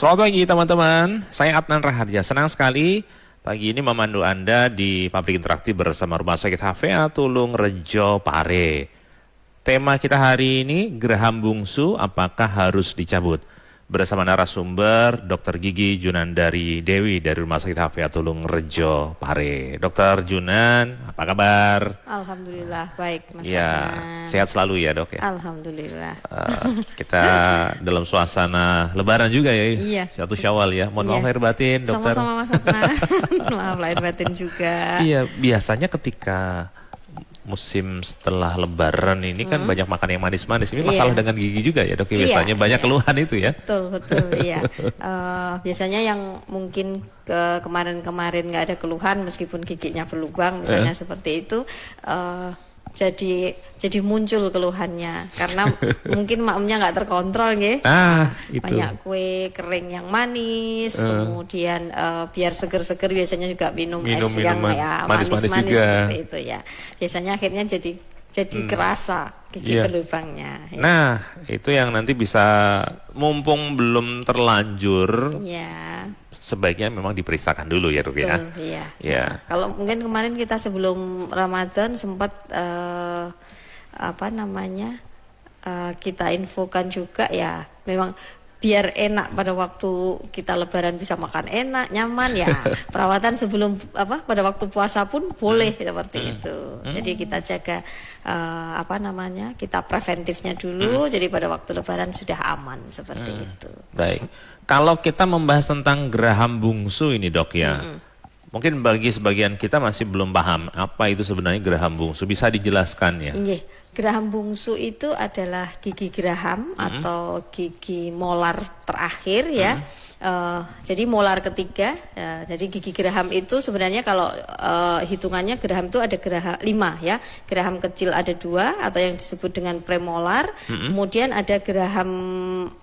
Selamat pagi teman-teman, saya Adnan Raharja. Senang sekali pagi ini memandu Anda di Pabrik Interaktif bersama Rumah Sakit HVA Tulung Rejo Pare. Tema kita hari ini, geraham bungsu apakah harus dicabut? Bersama narasumber Dr. Gigi Junandari Dewi dari Rumah Sakit HVA Tulung Rejo Pare. Dr. Junan, apa kabar? Alhamdulillah, baik Mas Ya, Adnan. sehat selalu ya dok ya? Alhamdulillah. Kita dalam suasana lebaran juga ya? Iya. 1 Syawal ya, mohon maaf lahir batin dokter. Sama-sama Mas Adnan. Maaf lahir batin juga. Iya, biasanya ketika musim setelah lebaran ini kan banyak makan yang manis-manis. Ini masalah dengan gigi juga ya dok, biasanya banyak keluhan itu ya. Betul, iya. Biasanya yang mungkin kemarin-kemarin nggak ada keluhan meskipun giginya berlubang, misalnya seperti itu, jadi muncul keluhannya karena mungkin makmumnya nggak terkontrol ya. Itu. Banyak kue kering yang manis, kemudian biar seger-seger biasanya juga minum es yang ya manis-manis seperti itu ya. Biasanya akhirnya jadi kerasa gigi berlubangnya. Ya. Nah, itu yang nanti bisa mumpung belum terlanjur. Ya. Sebaiknya memang diperiksakan dulu ya dok ya. Iya. Ya. Kalau mungkin kemarin kita sebelum Ramadan sempat kita infokan juga ya, memang biar enak pada waktu kita lebaran bisa makan enak, nyaman ya. Perawatan sebelum pada waktu puasa pun boleh seperti itu. Jadi kita jaga kita preventifnya dulu. Jadi pada waktu lebaran sudah aman seperti itu. Baik. Kalau kita membahas tentang geraham bungsu ini dok ya, mungkin bagi sebagian kita masih belum paham apa itu sebenarnya geraham bungsu. Bisa dijelaskan ya? Iya. Geraham bungsu itu adalah gigi geraham atau gigi molar terakhir ya. Jadi molar ketiga. Jadi gigi geraham itu sebenarnya kalau hitungannya geraham itu ada geraham 5 ya. Geraham kecil ada 2 atau yang disebut dengan premolar. Kemudian ada geraham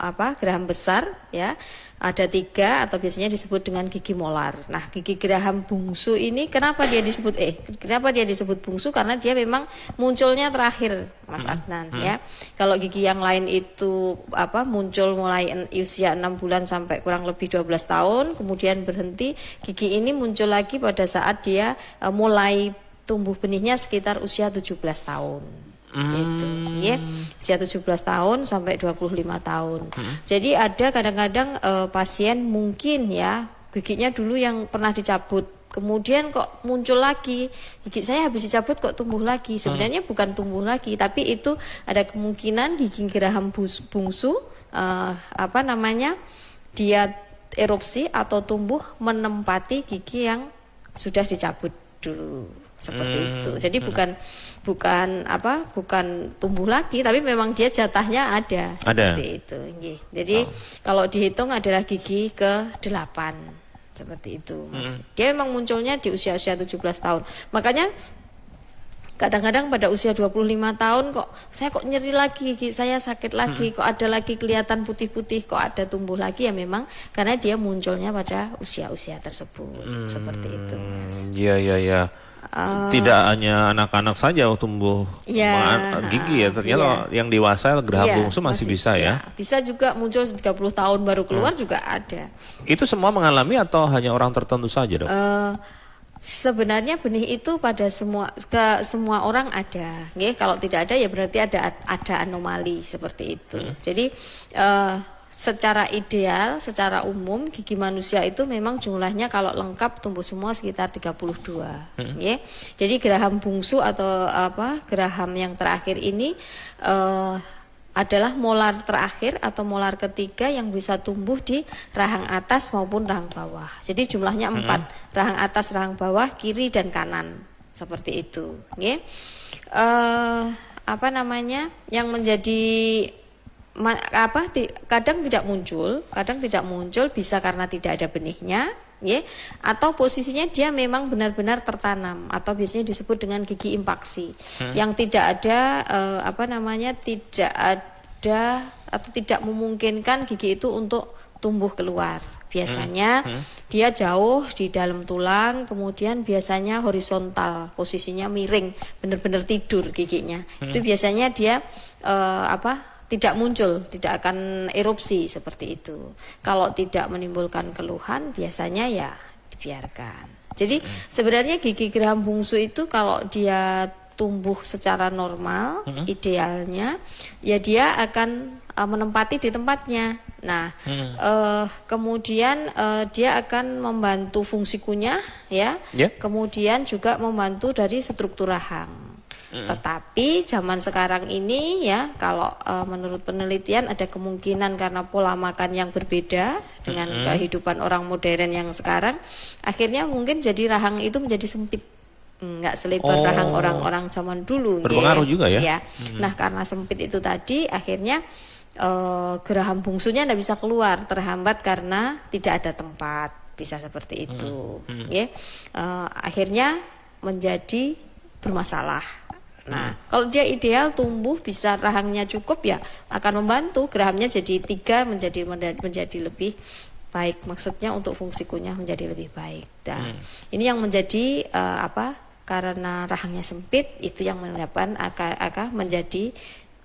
besar ya. Ada 3 atau biasanya disebut dengan gigi molar. Nah, gigi geraham bungsu ini kenapa dia disebut bungsu? Karena dia memang munculnya terakhir, Mas Adnan ya. Kalau gigi yang lain itu muncul mulai usia 6 bulan sampai kurang lebih 12 tahun, kemudian berhenti. Gigi ini muncul lagi pada saat dia mulai tumbuh benihnya sekitar usia 17 tahun. Itu ya, usia 17 tahun sampai 25 tahun. Jadi ada kadang-kadang pasien mungkin ya giginya dulu yang pernah dicabut, kemudian kok muncul lagi, gigi saya habis dicabut kok tumbuh lagi. Sebenarnya bukan tumbuh lagi, tapi itu ada kemungkinan gigi geraham bungsu dia erupsi atau tumbuh menempati gigi yang sudah dicabut dulu. Seperti itu. Jadi bukan tumbuh lagi, tapi memang dia jatahnya ada. Seperti itu. Jadi kalau dihitung adalah gigi ke-8. Seperti itu, Mas. Dia memang munculnya di usia-usia 17 tahun. Makanya kadang-kadang pada usia 25 tahun saya kok nyeri lagi, gigi saya sakit lagi, kok ada lagi kelihatan putih-putih, kok ada tumbuh lagi, ya memang karena dia munculnya pada usia-usia tersebut. Seperti itu, Mas. Iya. Tidak hanya anak-anak saja tumbuh gigi ya, ternyata yang dewasa geraham bungsu masih bisa ya. Bisa juga muncul 30 tahun baru keluar juga ada. Itu semua mengalami atau hanya orang tertentu saja dok? Sebenarnya benih itu pada semua orang ada. Kalau tidak ada ya berarti ada anomali seperti itu. Jadi secara ideal, secara umum gigi manusia itu memang jumlahnya kalau lengkap tumbuh semua sekitar 32. Jadi geraham bungsu atau geraham yang terakhir ini adalah molar terakhir atau molar ketiga yang bisa tumbuh di rahang atas maupun rahang bawah. Jadi jumlahnya 4, rahang atas, rahang bawah, kiri dan kanan. Seperti itu. Yang menjadi kadang tidak muncul bisa karena tidak ada benihnya, atau posisinya dia memang benar-benar tertanam atau biasanya disebut dengan gigi impaksi yang tidak ada tidak ada atau tidak memungkinkan gigi itu untuk tumbuh keluar. Biasanya dia jauh di dalam tulang, kemudian biasanya horizontal, posisinya miring, benar-benar tidur giginya. Itu biasanya dia tidak muncul, tidak akan erupsi seperti itu. Kalau tidak menimbulkan keluhan, biasanya ya dibiarkan. Jadi sebenarnya gigi geraham bungsu itu kalau dia tumbuh secara normal, idealnya ya dia akan menempati di tempatnya. Nah, kemudian dia akan membantu fungsi kunyah, ya. Kemudian juga membantu dari struktur rahang. Tetapi zaman sekarang ini ya, kalau menurut penelitian ada kemungkinan karena pola makan yang berbeda dengan kehidupan orang modern yang sekarang, akhirnya mungkin jadi rahang itu menjadi sempit, nggak selebar rahang orang-orang zaman dulu. Berpengaruh juga ya. Ya. Nah, karena sempit itu tadi, akhirnya geraham bungsunya tidak bisa keluar, terhambat karena tidak ada tempat, bisa seperti itu. Akhirnya menjadi bermasalah. Nah, kalau dia ideal tumbuh bisa rahangnya cukup ya akan membantu gerahamnya jadi 3 menjadi lebih baik. Maksudnya untuk fungsi kunyah menjadi lebih baik. Nah, ini yang menjadi karena rahangnya sempit itu yang menyebabkan akan menjadi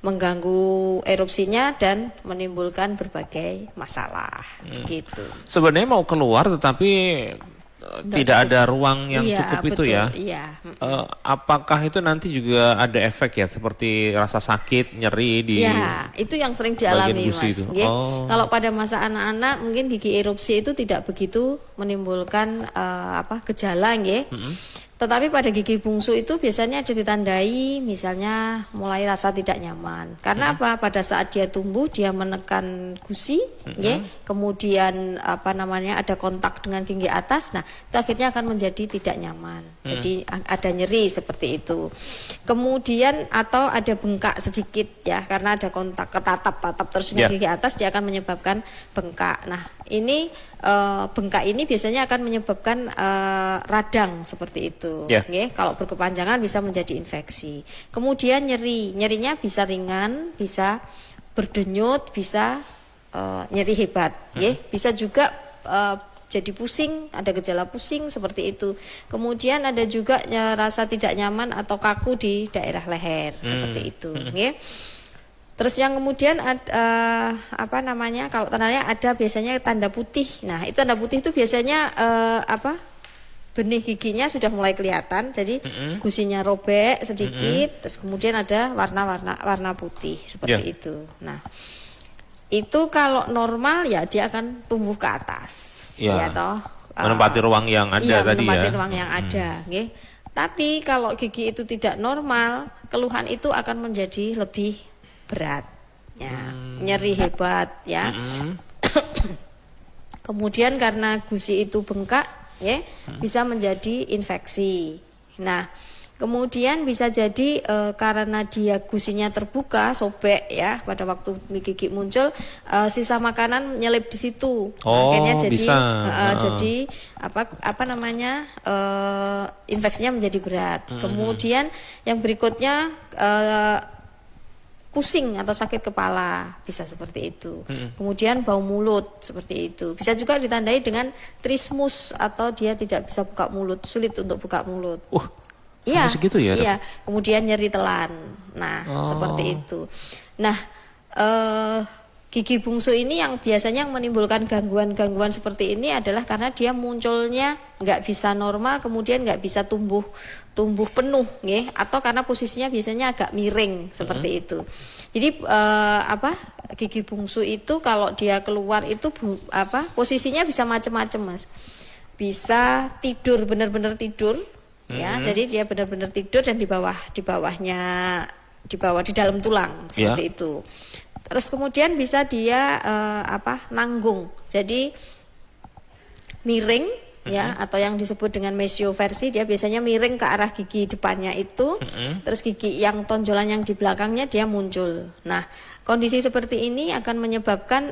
mengganggu erupsinya dan menimbulkan berbagai masalah. Gitu. Sebenarnya mau keluar tetapi tidak ada ruang yang cukup betul, itu ya. Iya. Apakah itu nanti juga ada efek ya seperti rasa sakit, nyeri di ya, itu yang sering dialami Mas. itu. Kalau pada masa anak-anak mungkin gigi erupsi itu tidak begitu menimbulkan gejala nggih. Tetapi pada gigi bungsu itu biasanya ada ditandai misalnya mulai rasa tidak nyaman. Karena apa? Pada saat dia tumbuh dia menekan gusi, kemudian ada kontak dengan gigi atas. Nah, itu akhirnya akan menjadi tidak nyaman. Jadi ada nyeri seperti itu. Kemudian atau ada bengkak sedikit ya, karena ada kontak ketatap-tatap terus dengan gigi atas, dia akan menyebabkan bengkak. Nah, ini bengkak ini biasanya akan menyebabkan radang seperti itu. Kalau berkepanjangan bisa menjadi infeksi. Kemudian nyerinya bisa ringan, bisa berdenyut, bisa nyeri hebat. Bisa juga jadi pusing, ada gejala pusing seperti itu. Kemudian ada juga rasa tidak nyaman atau kaku di daerah leher seperti itu. Terus yang kemudian kalau tandanya ada biasanya tanda putih. Nah, itu tanda putih itu biasanya benih giginya sudah mulai kelihatan. Jadi gusinya robek sedikit, terus kemudian ada warna putih seperti itu. Nah, itu kalau normal ya dia akan tumbuh ke atas. Menempati ruang yang ada tadi ya. Menempati ruang yang ada, Tapi kalau gigi itu tidak normal, keluhan itu akan menjadi lebih berat, nyeri hebat, Kemudian karena gusi itu bengkak, bisa menjadi infeksi. Nah, kemudian bisa jadi karena dia gusinya terbuka, sobek ya, pada waktu gigi muncul, sisa makanan nyelip di situ. Akhirnya jadi infeksinya menjadi berat. Kemudian yang berikutnya pusing atau sakit kepala, bisa seperti itu. Kemudian bau mulut seperti itu. Bisa juga ditandai dengan trismus atau dia tidak bisa buka mulut, sulit untuk buka mulut. Segitu ya? Iya. Kemudian nyeri telan. Nah, seperti itu. Nah, gigi bungsu ini yang biasanya menimbulkan gangguan-gangguan seperti ini adalah karena dia munculnya nggak bisa normal, kemudian nggak bisa tumbuh penuh, atau karena posisinya biasanya agak miring seperti itu. Jadi gigi bungsu itu kalau dia keluar itu posisinya bisa macam-macam, Mas. Bisa tidur, benar-benar tidur, ya. Jadi dia benar-benar tidur dan di dalam tulang seperti itu. Terus kemudian bisa dia nanggung, jadi miring, atau yang disebut dengan mesioversi, dia biasanya miring ke arah gigi depannya itu, terus gigi yang tonjolan yang di belakangnya dia muncul. Nah, kondisi seperti ini akan menyebabkan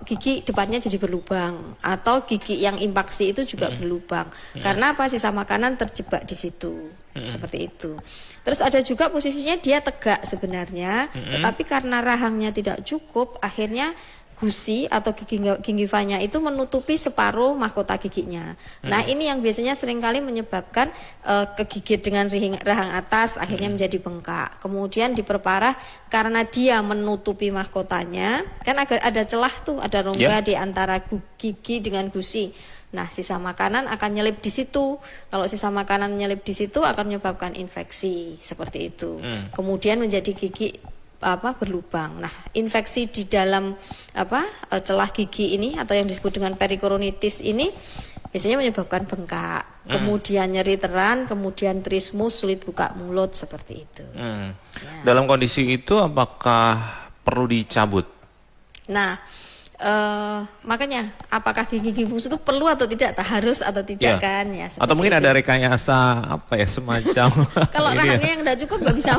gigi depannya jadi berlubang, atau gigi yang impaksi itu juga berlubang. Karena sisa makanan terjebak di situ, seperti itu. Terus ada juga posisinya dia tegak sebenarnya, tetapi karena rahangnya tidak cukup, akhirnya gusi atau gingivanya itu menutupi separuh mahkota giginya. Nah, ini yang biasanya seringkali menyebabkan kegigit dengan rahang atas akhirnya menjadi bengkak. Kemudian diperparah karena dia menutupi mahkotanya, kan ada celah tuh, ada rongga di antara gigi dengan gusi. Nah, sisa makanan akan nyelip di situ. Kalau sisa makanan menyelip di situ akan menyebabkan infeksi seperti itu. Kemudian menjadi gigi berlubang. Nah, infeksi di dalam celah gigi ini atau yang disebut dengan perikoronitis ini biasanya menyebabkan bengkak, kemudian nyeri teran, kemudian trismus, sulit buka mulut seperti itu. Ya. Dalam kondisi itu apakah perlu dicabut? Nah, makanya apakah gigi bungsu itu perlu atau tidak, harus atau tidak kan ya? Atau mungkin ada rekayasa semacam kalau rahangnya yang tidak cukup nggak bisa.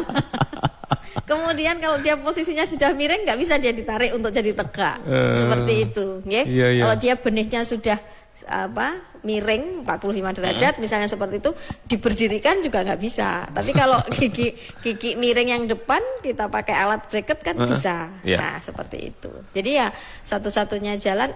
Kemudian kalau dia posisinya sudah miring nggak bisa dia ditarik untuk jadi tegak seperti itu, ya. Kalau dia benihnya sudah miring 45 derajat misalnya seperti itu, diberdirikan juga nggak bisa. Tapi kalau gigi miring yang depan kita pakai alat bracket kan bisa. Nah, seperti itu. Jadi ya satu-satunya jalan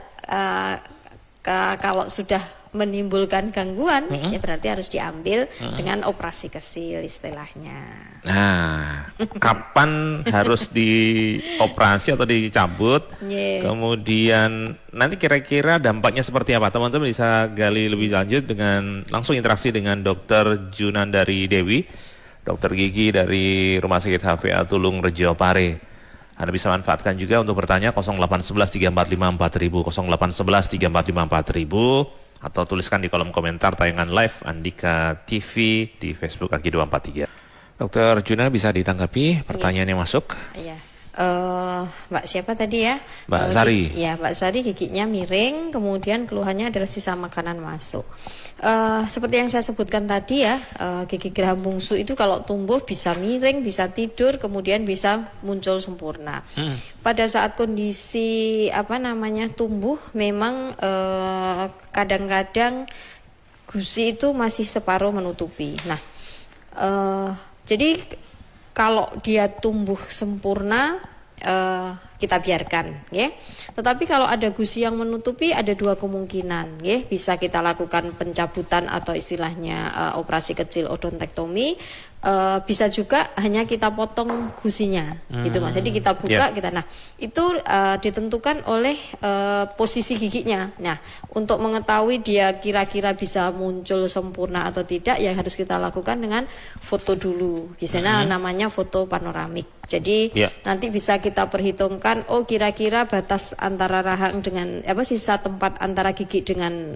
kalau sudah menimbulkan gangguan ya berarti harus diambil dengan operasi kecil istilahnya. Nah, kapan harus dioperasi atau dicabut? Kemudian nanti kira-kira dampaknya seperti apa? Teman-teman bisa gali lebih lanjut dengan langsung interaksi dengan Dr. Junandari Dewi, dokter gigi dari Rumah Sakit HVA Tulung Rejo Pare. Anda bisa manfaatkan juga untuk bertanya 0811 345 4000, 0811 345 4000, atau tuliskan di kolom komentar tayangan live Andika TV di Facebook Aki 243. Dokter Juna bisa ditanggapi pertanyaan yang masuk? Iya. Mbak siapa tadi ya? Mbak Sari. Ya, Mbak Sari giginya miring, kemudian keluhannya adalah sisa makanan masuk. Seperti yang saya sebutkan tadi ya, gigi geraham bungsu itu kalau tumbuh bisa miring, bisa tidur, kemudian bisa muncul sempurna. Pada saat kondisi tumbuh, memang kadang-kadang gusi itu masih separuh menutupi. Nah, jadi kalau dia tumbuh sempurna kita biarkan, ya. Tetapi kalau ada gusi yang menutupi ada dua kemungkinan, ya. Bisa kita lakukan pencabutan atau istilahnya operasi kecil odontektomi. Bisa juga hanya kita potong gusinya, gitu Mas. Jadi kita buka, Nah, itu ditentukan oleh posisi giginya. Nah, untuk mengetahui dia kira-kira bisa muncul sempurna atau tidak, ya harus kita lakukan dengan foto dulu. Biasanya namanya foto panoramik. Jadi nanti bisa kita perhitungkan, oh kira-kira batas antara rahang dengan sisa tempat antara gigi dengan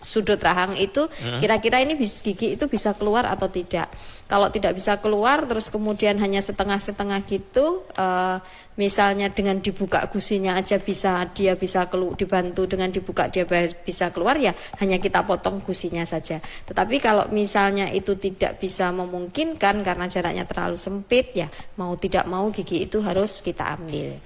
sudut rahang itu kira-kira ini gigi itu bisa keluar atau tidak. Kalau tidak bisa keluar terus kemudian hanya setengah-setengah gitu, misalnya dengan dibuka gusinya aja dia bisa dibantu dengan dibuka dia bisa keluar, ya hanya kita potong gusinya saja. Tetapi kalau misalnya itu tidak bisa memungkinkan karena jaraknya terlalu sempit, ya mau tidak mau gigi itu harus kita ambil.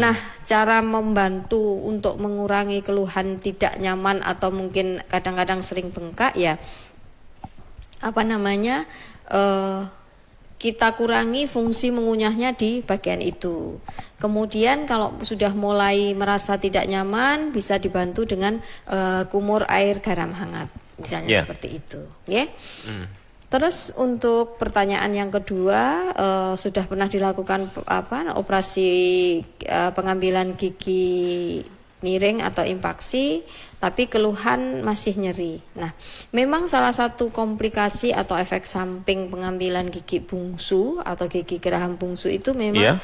Nah, cara membantu untuk mengurangi keluhan tidak nyaman atau mungkin kadang-kadang sering bengkak, ya kita kurangi fungsi mengunyahnya di bagian itu. Kemudian kalau sudah mulai merasa tidak nyaman, bisa dibantu dengan kumur air garam hangat, misalnya seperti itu, ya. Terus untuk pertanyaan yang kedua, sudah pernah dilakukan operasi pengambilan gigi miring atau impaksi, tapi keluhan masih nyeri. Nah, memang salah satu komplikasi atau efek samping pengambilan gigi bungsu atau gigi geraham bungsu itu memang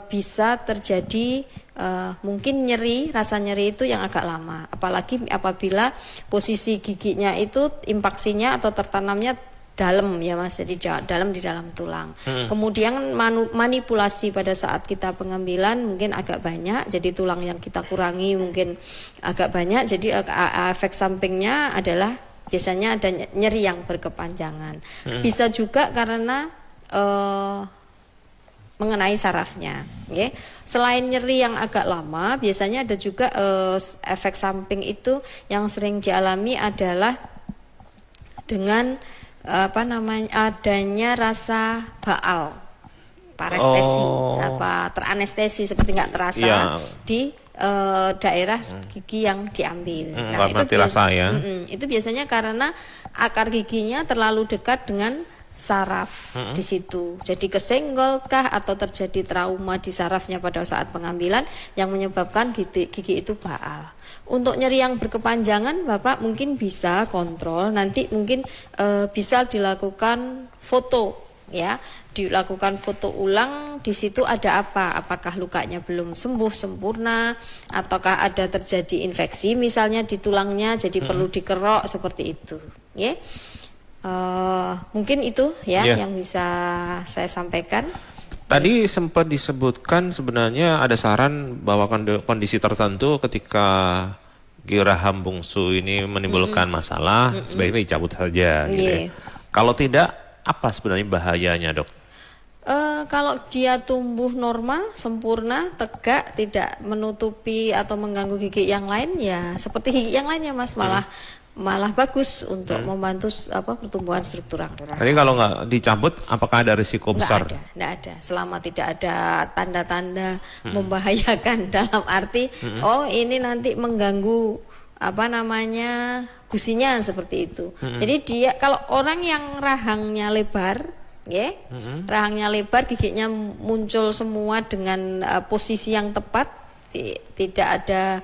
bisa terjadi mungkin rasa nyeri itu yang agak lama. Apalagi apabila posisi giginya itu impaksinya atau tertanamnya dalam, ya Mas, jadi dalam di dalam tulang. Kemudian manipulasi pada saat kita pengambilan mungkin agak banyak, jadi tulang yang kita kurangi mungkin agak banyak, jadi efek sampingnya adalah biasanya ada nyeri yang berkepanjangan. Bisa juga karena mengenai sarafnya, ya. Selain nyeri yang agak lama, biasanya ada juga efek samping itu yang sering dialami adalah dengan adanya rasa baal. parestesi, teranestesi seperti nggak terasa di daerah gigi yang diambil. Nah, itu rasa ya. Itu biasanya karena akar giginya terlalu dekat dengan saraf di situ. Jadi kesenggol kah atau terjadi trauma di sarafnya pada saat pengambilan yang menyebabkan gigi itu baal. Untuk nyeri yang berkepanjangan, Bapak mungkin bisa kontrol. Nanti mungkin bisa dilakukan foto, ya, dilakukan foto ulang. Di situ ada apa? Apakah lukanya belum sembuh sempurna, ataukah ada terjadi infeksi misalnya di tulangnya, jadi perlu dikerok seperti itu, ya. Mungkin itu ya yang bisa saya sampaikan. Tadi sempat disebutkan sebenarnya ada saran bahwa kondisi tertentu ketika geraham bungsu ini menimbulkan masalah, sebaiknya dicabut saja. Gitu ya. Kalau tidak, apa sebenarnya bahayanya, Dok? Kalau dia tumbuh normal, sempurna, tegak, tidak menutupi atau mengganggu gigi yang lain, ya seperti gigi yang lainnya, Mas, malah bagus untuk membantu pertumbuhan struktur rahang. Jadi kalau nggak dicabut, apakah ada risiko besar? Nggak ada. Selama tidak ada tanda-tanda membahayakan dalam arti, oh ini nanti mengganggu gusinya seperti itu. Jadi dia kalau orang yang rahangnya lebar, rahangnya lebar, giginya muncul semua dengan posisi yang tepat. Tidak ada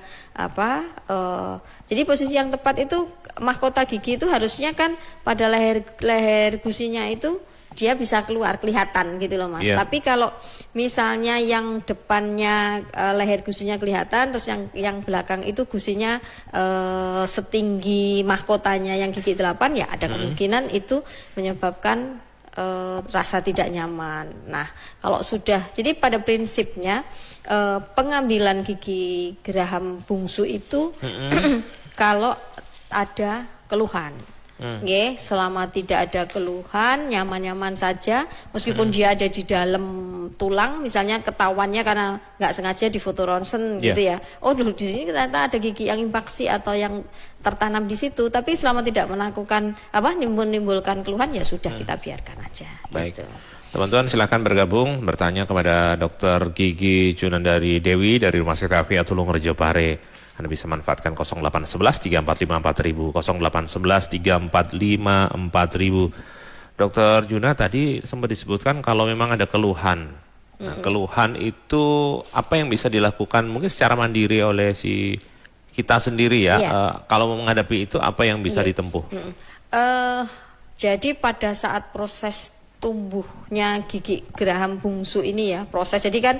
jadi posisi yang tepat itu mahkota gigi itu harusnya kan pada leher gusinya itu dia bisa keluar kelihatan gitu loh, Mas. Tapi kalau misalnya yang depannya leher gusinya kelihatan, terus yang belakang itu gusinya setinggi mahkotanya yang gigi 8, ya ada kemungkinan itu menyebabkan rasa tidak nyaman. Nah, kalau sudah, jadi pada prinsipnya pengambilan gigi geraham bungsu itu kalau ada keluhan, selama tidak ada keluhan, nyaman-nyaman saja, meskipun dia ada di dalam tulang, misalnya ketahuannya karena nggak sengaja di foto ronsen gitu ya. Oh, dulu di sini ternyata ada gigi yang infeksi atau yang tertanam di situ, tapi selama tidak melakukan menimbulkan keluhan, ya sudah kita biarkan aja. Baik. Gitu. Teman-teman silakan bergabung bertanya kepada Dr. Gigi Junandari Dewi dari Rumah Sakit Afia Tulung Rejo Pare. Anda bisa manfaatkan 0811 345 4000, 0811 345 4000. Dr. Juna tadi sempat disebutkan kalau memang ada keluhan. Nah, keluhan itu apa yang bisa dilakukan mungkin secara mandiri oleh si kita sendiri ya. Kalau menghadapi itu apa yang bisa ditempuh? Jadi pada saat proses tumbuhnya gigi geraham bungsu ini ya, proses jadi kan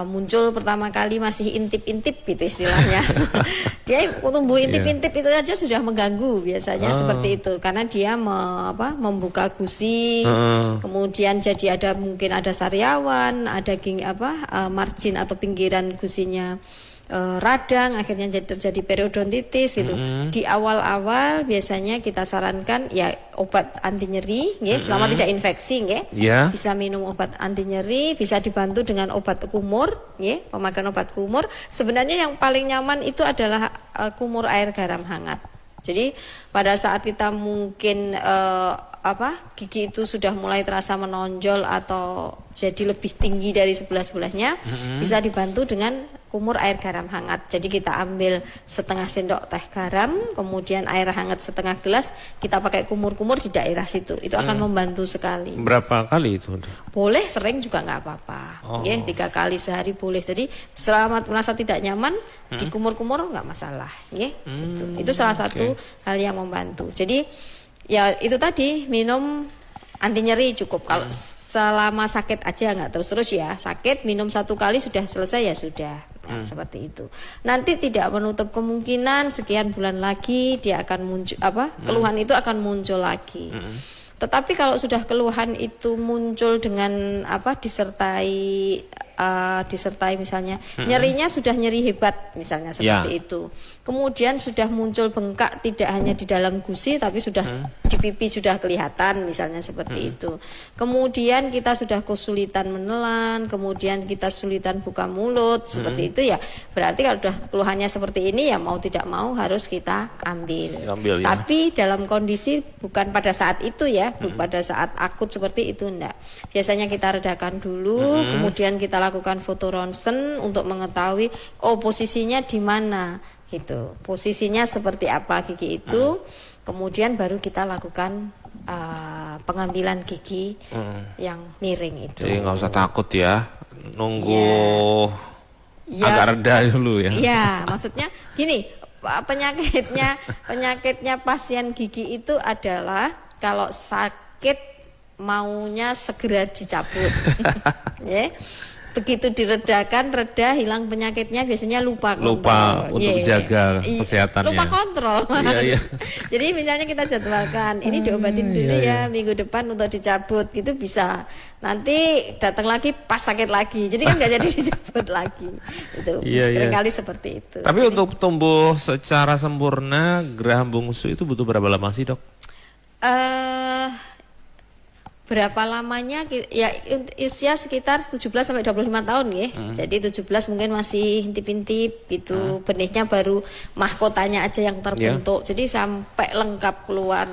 muncul pertama kali masih intip-intip gitu istilahnya. Dia tumbuh intip-intip itu aja sudah mengganggu biasanya seperti itu, karena dia membuka gusi, kemudian jadi mungkin ada sariawan, ada margin atau pinggiran gusinya radang, akhirnya terjadi periodontitis gitu. Di awal-awal biasanya kita sarankan ya obat anti nyeri, selama tidak infeksi, bisa minum obat anti nyeri, bisa dibantu dengan obat kumur, pemakaian obat kumur. Sebenarnya yang paling nyaman itu adalah kumur air garam hangat. Jadi pada saat kita mungkin gigi itu sudah mulai terasa menonjol atau jadi lebih tinggi dari sebelah-sebelahnya, bisa dibantu dengan kumur air garam hangat. Jadi kita ambil setengah sendok teh garam, kemudian air hangat setengah gelas, kita pakai kumur-kumur di daerah situ. Itu akan membantu sekali. Berapa kali itu? Boleh, sering juga nggak apa-apa. 3 kali sehari boleh. Jadi selama merasa tidak nyaman, di kumur-kumur nggak masalah. Itu salah satu hal yang membantu. Jadi ya itu tadi, minum anti nyeri cukup. Kalau selama sakit aja nggak terus-terus ya, sakit minum 1 kali sudah selesai ya sudah. Seperti itu. Nanti tidak menutup kemungkinan sekian bulan lagi dia akan muncul keluhan itu akan muncul lagi. Tetapi kalau sudah keluhan itu muncul dengan disertai disertai misalnya nyerinya sudah nyeri hebat misalnya seperti itu. Kemudian sudah muncul bengkak tidak hanya di dalam gusi tapi sudah di pipi sudah kelihatan misalnya seperti itu. Kemudian kita sudah kesulitan menelan, kemudian kita kesulitan buka mulut seperti itu ya. Berarti kalau sudah keluhannya seperti ini ya mau tidak mau harus kita ambil. Tapi dalam kondisi bukan pada saat itu ya, bukan pada saat akut seperti itu enggak. Biasanya kita redakan dulu, kemudian kita lakukan foto ronsen untuk mengetahui posisinya di mana gitu. Posisinya seperti apa gigi itu. Kemudian baru kita lakukan pengambilan gigi yang miring itu. Jadi nggak usah takut ya, nunggu agak reda dulu ya. Iya, maksudnya gini, penyakitnya pasien gigi itu adalah kalau sakit maunya segera dicabut. Ya. Begitu diredakan, reda, hilang penyakitnya biasanya lupa untuk jaga kesehatannya. Lupa kontrol. Jadi misalnya kita jadwalkan, ini diobatin dulu ya minggu depan untuk dicabut, gitu bisa. Nanti datang lagi pas sakit lagi, jadi kan nggak jadi dicabut lagi. Itu seringkali seperti itu. Tapi untuk tumbuh secara sempurna geraham bungsu itu butuh berapa lama sih, Dok? Berapa lamanya ya usia sekitar 17 sampai 25 tahun ya. Jadi 17 mungkin masih intip-intip gitu. Benihnya baru mahkotanya aja yang terbentuk. Jadi sampai lengkap keluar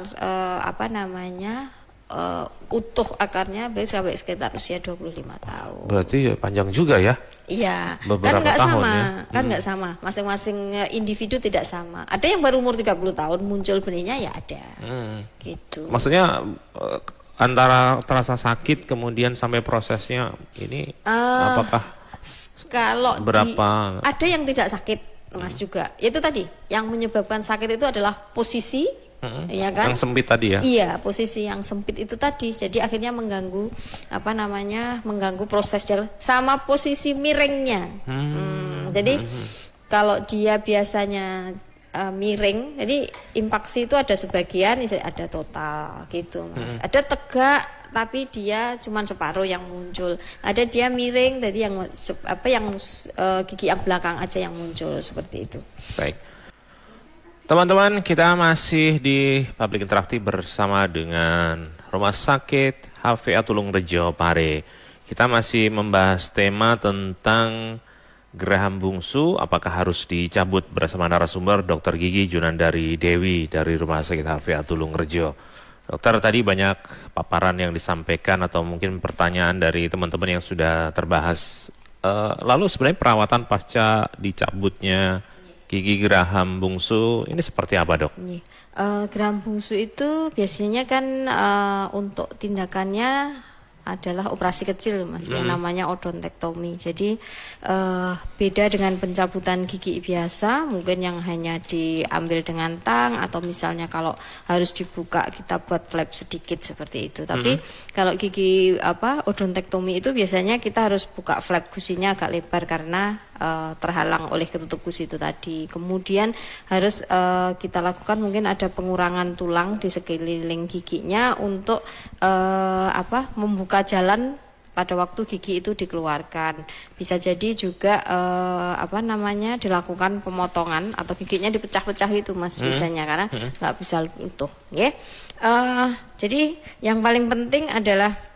utuh akarnya sampai sekitar usia 25 tahun. Berarti ya panjang juga ya? Iya. Beberapa kan nggak tahun sama, ya? Kan nggak sama. Masing-masing individu tidak sama. Ada yang baru umur 30 tahun muncul benihnya ya ada. Gitu. Maksudnya antara terasa sakit kemudian sampai prosesnya ini apakah kalau berapa ada yang tidak sakit Mas juga itu tadi yang menyebabkan sakit itu adalah posisi ya kan yang sempit tadi ya. Iya, posisi yang sempit itu tadi jadi akhirnya mengganggu mengganggu proses sama posisi miringnya. Jadi kalau dia biasanya miring, jadi impaksi itu ada sebagian, ada total gitu Mas. Ada tegak tapi dia cuma separuh yang muncul. Ada dia miring, jadi gigi yang belakang aja yang muncul seperti itu. Baik. Teman-teman, kita masih di Public Interaktif bersama dengan Rumah Sakit HVA Tulung Rejo Pare. Kita masih membahas tema tentang geraham bungsu, apakah harus dicabut bersama narasumber Dr. Gigi Junandari Dewi dari Rumah Sakit HVA Tulung Rejo. Dokter, tadi banyak paparan yang disampaikan atau mungkin pertanyaan dari teman-teman yang sudah terbahas. Lalu sebenarnya perawatan pasca dicabutnya gigi geraham bungsu ini seperti apa, Dok? Geraham bungsu itu biasanya kan untuk tindakannya adalah operasi kecil Mas, yang namanya odontektomi. Jadi beda dengan pencabutan gigi biasa, mungkin yang hanya diambil dengan tang atau misalnya kalau harus dibuka kita buat flap sedikit seperti itu. Tapi kalau gigi odontektomi itu biasanya kita harus buka flap gusinya agak lebar karena terhalang oleh ketutup gusi itu tadi. Kemudian harus kita lakukan mungkin ada pengurangan tulang di sekeliling giginya untuk membuka jalan pada waktu gigi itu dikeluarkan. Bisa jadi juga dilakukan pemotongan atau giginya dipecah-pecah itu Mas biasanya karena nggak bisa utuh. Jadi yang paling penting adalah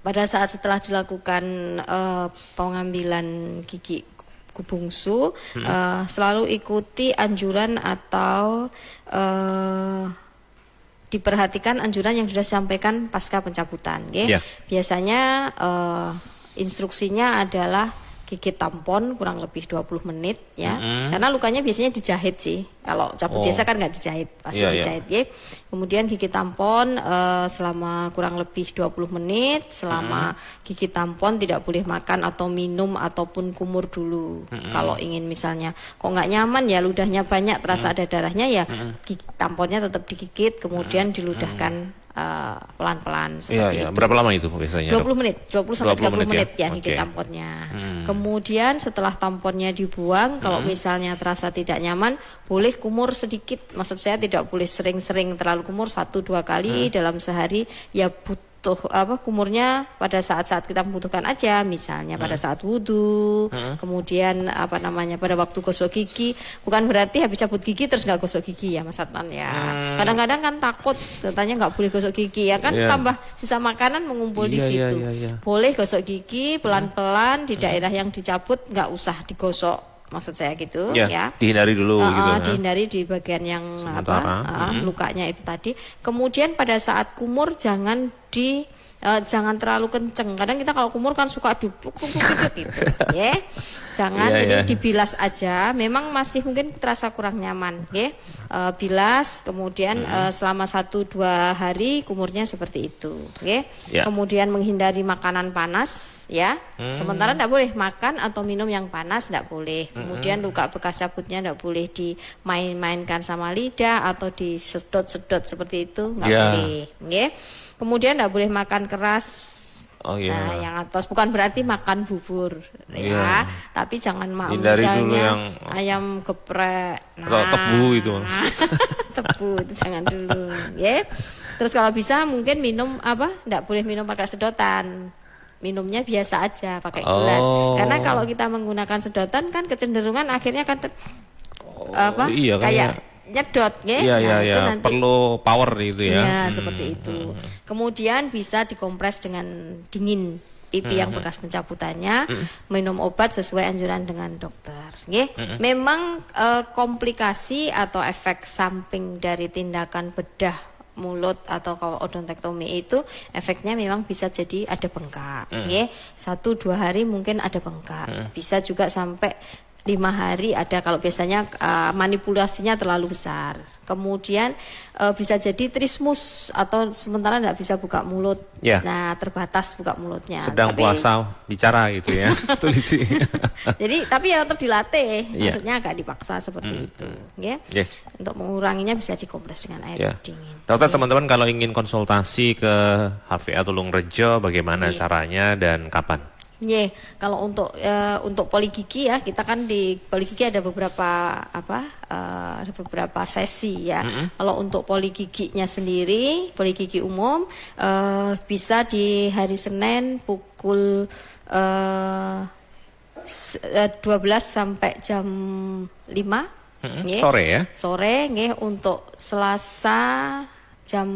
pada saat setelah dilakukan pengambilan gigi bungsu, selalu ikuti anjuran atau diperhatikan anjuran yang sudah disampaikan pasca pencabutan. Biasanya instruksinya adalah gigit tampon kurang lebih 20 menit ya. Karena lukanya biasanya dijahit sih. Kalau cabut biasa kan nggak dijahit, pasti dijahit ya. Kemudian gigit tampon selama kurang lebih 20 menit. Selama gigit tampon tidak boleh makan atau minum ataupun kumur dulu. Kalau ingin misalnya kok nggak nyaman ya ludahnya banyak terasa ada darahnya ya gigit tamponnya tetap digigit kemudian diludahkan pelan-pelan seperti itu. Berapa lama itu biasanya? 20 menit, 20 sampai 30 menit ya gigit Okay. tamponnya. Kemudian setelah tamponnya dibuang, kalau misalnya terasa tidak nyaman, boleh kumur sedikit. Maksud saya tidak boleh sering-sering terlalu kumur 1-2 kali dalam sehari. Ya kumurnya pada saat-saat kita membutuhkan aja, misalnya pada saat wudhu, kemudian pada waktu gosok gigi. Bukan berarti habis cabut gigi terus nggak gosok gigi ya Mas Adnan ya. Kadang-kadang kan takut katanya nggak boleh gosok gigi ya kan, tambah sisa makanan mengumpul di situ. Boleh gosok gigi pelan-pelan di daerah yang dicabut, nggak usah digosok. Maksud saya gitu ya. Dihindari dulu gitu. Dihindari di bagian yang lukanya itu tadi. Kemudian pada saat kumur jangan terlalu kenceng. Kadang kita kalau kumur kan suka dipukul gitu, ya. Jangan, jadi dibilas aja. Memang masih mungkin terasa kurang nyaman, ya. Bilas, kemudian selama 1-2 hari kumurnya seperti itu, ya. Kemudian menghindari makanan panas, ya. Sementara tidak boleh makan atau minum yang panas, tidak boleh. Kemudian luka bekas cabutnya tidak boleh dimain-mainkan sama lidah atau disedot-sedot seperti itu, nggak boleh, ya. Kemudian tidak boleh makan keras. Nah, yang atas bukan berarti makan bubur, ya. Tapi jangan misalnya ayam geprek, atau tebu itu. Tebu itu jangan dulu, ya. Terus kalau bisa mungkin minum tidak boleh minum pakai sedotan. Minumnya biasa aja pakai gelas. Karena kalau kita menggunakan sedotan kan kecenderungan akhirnya kan kayak nyedot, ya. Itu nanti perlu power itu ya. Iya, seperti itu. Kemudian bisa dikompres dengan dingin pipi yang bekas pencabutannya, minum obat sesuai anjuran dengan dokter. Memang komplikasi atau efek samping dari tindakan bedah mulut atau odontektomi itu efeknya memang bisa jadi ada bengkak, 1-2 hari mungkin ada bengkak, bisa juga sampai 5 hari ada kalau biasanya manipulasinya terlalu besar. Kemudian bisa jadi trismus atau sementara tidak bisa buka mulut. Nah, terbatas buka mulutnya. Sedang puasa bicara gitu ya. Jadi tapi ya tetap dilatih. Maksudnya agak dipaksa seperti itu, ya. Untuk menguranginya bisa dikompres dengan air dingin. Dokter, teman-teman kalau ingin konsultasi ke HVA Tulungrejo bagaimana caranya dan kapan? Kalau untuk poligigi ya, kita kan di poligigi ada beberapa sesi ya. Kalau untuk poligiginya sendiri, poligigi umum bisa di hari Senin pukul 12 sampai jam 5. Sore ya? Sore, untuk Selasa jam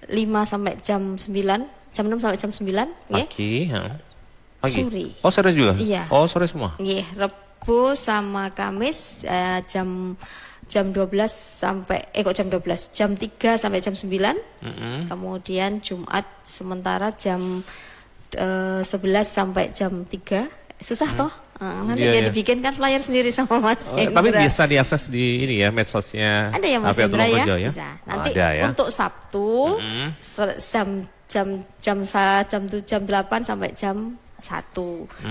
5 sampai jam 9, jam 6 sampai jam 9. Pagi. Sore. Oh, sore juga? Iya. Oh, sore semua? Rabu sama Kamis jam 12 sampai jam 12, jam 3 sampai jam 9. Kemudian Jumat sementara jam 11 sampai jam 3. Susah toh? Nanti jadi bikin kan flyer sendiri sama Mas Hendra. Tapi bisa diakses di ini ya, medsosnya. Ada ya Mas Hendra ya? Bisa. Nanti untuk Sabtu jam 8 sampai jam 1.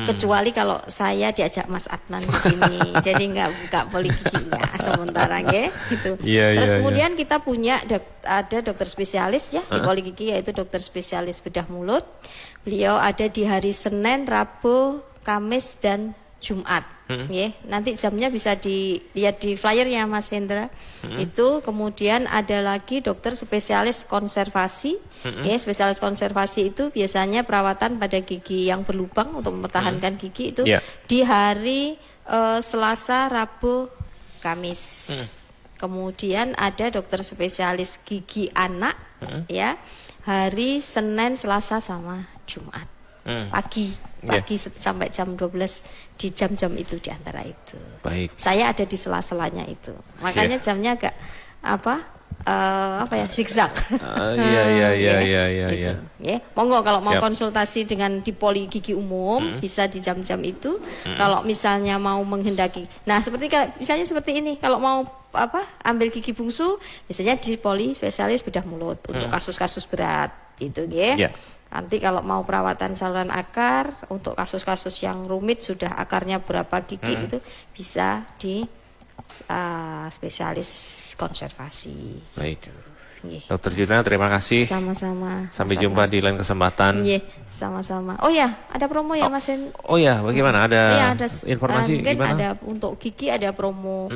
Kecuali kalau saya diajak Mas Adnan di sini. Jadi nggak buka poligiginya sementara gitu. Terus kemudian kita punya ada dokter spesialis ya di poligigi, yaitu dokter spesialis bedah mulut. Beliau ada di hari Senin, Rabu, Kamis dan Jumat. Nanti jamnya bisa dilihat di flyer ya Mas Hendra. Itu kemudian ada lagi dokter spesialis konservasi. Spesialis konservasi itu biasanya perawatan pada gigi yang berlubang untuk mempertahankan gigi itu di hari Selasa, Rabu, Kamis. Kemudian ada dokter spesialis gigi anak ya hari Senin, Selasa sama Jumat. Pagi sampai jam 12, di jam-jam itu, di antara itu. Baik. Saya ada di sela-selanya itu. Makanya jamnya agak zigzag. Iya. Monggo kalau mau konsultasi dengan di poligigi umum bisa di jam-jam itu. Kalau misalnya mau menghendaki, nah misalnya seperti ini, kalau mau ambil gigi bungsu biasanya di poli spesialis bedah mulut untuk kasus-kasus berat gitu Nanti kalau mau perawatan saluran akar untuk kasus-kasus yang rumit, sudah akarnya berapa gigi itu bisa di spesialis konservasi. Baik. Gitu. Nggih. Dokter Juna, terima kasih. Sama-sama. Sampai Mas jumpa Adnan. di lain kesempatan. Nggih, sama-sama. Oh ya, ada promo ya Mas Hen? Oh ya, bagaimana? Ada Iya, ada informasi mungkin gimana? ada untuk gigi ada promo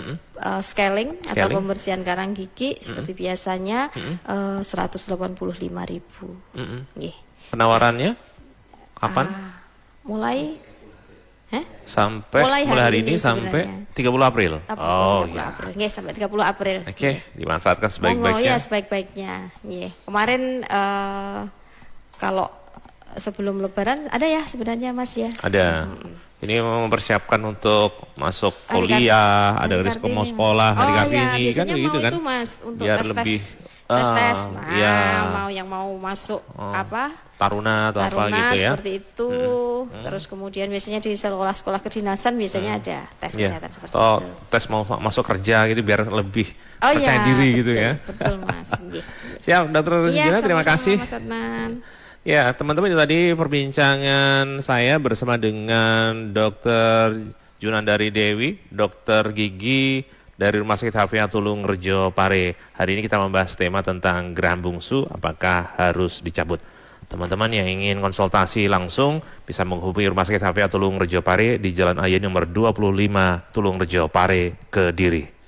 scaling atau Scaling. pembersihan karang gigi seperti biasanya 185.000. Nggih. Penawarannya kapan? Mulai Sampai mulai hari hari ini ini sampai sebenarnya. 30 April. Oh 30 ya. April. Nggih, sampai 30 April. Oke, dimanfaatkan Monggo sebaik-baiknya. ya sebaik-baiknya. Nggih. Kemarin kalau sebelum Lebaran ada ya sebenarnya Mas ya. Ada. Ini mempersiapkan untuk masuk Hari kuliah, ada Hari risiko Kartini, mau Mas. sekolah, hari Oh Kartini ya, kan biasanya begitu mau kan. itu Mas untuk Biar tes-tes. lebih Tes-tes. Nah, ya, mau yang mau masuk apa? taruna atau apa Taruna gitu ya. seperti itu. Terus kemudian biasanya di sekolah-sekolah kedinasan biasanya ada tes Ya. kesehatan seperti Atau itu. tes mau masuk kerja gitu biar lebih Oh percaya iya, diri betul, gitu ya. Betul Mas. Nggih. Siap, Dokter Iya, Juna, terima sama-sama, kasih. Mas Adnan. Ya, teman-teman, itu tadi perbincangan saya bersama dengan Dokter Junandari Dewi, dokter gigi dari Rumah Sakit Hafia Tulung Rejo Pare. Hari ini kita membahas tema tentang geraham bungsu, apakah harus dicabut. Teman-teman yang ingin konsultasi langsung bisa menghubungi Rumah Sakit Hafia Tulung Rejo Pare di Jalan Ayani nomor 25 Tulung Rejo Pare, Kediri.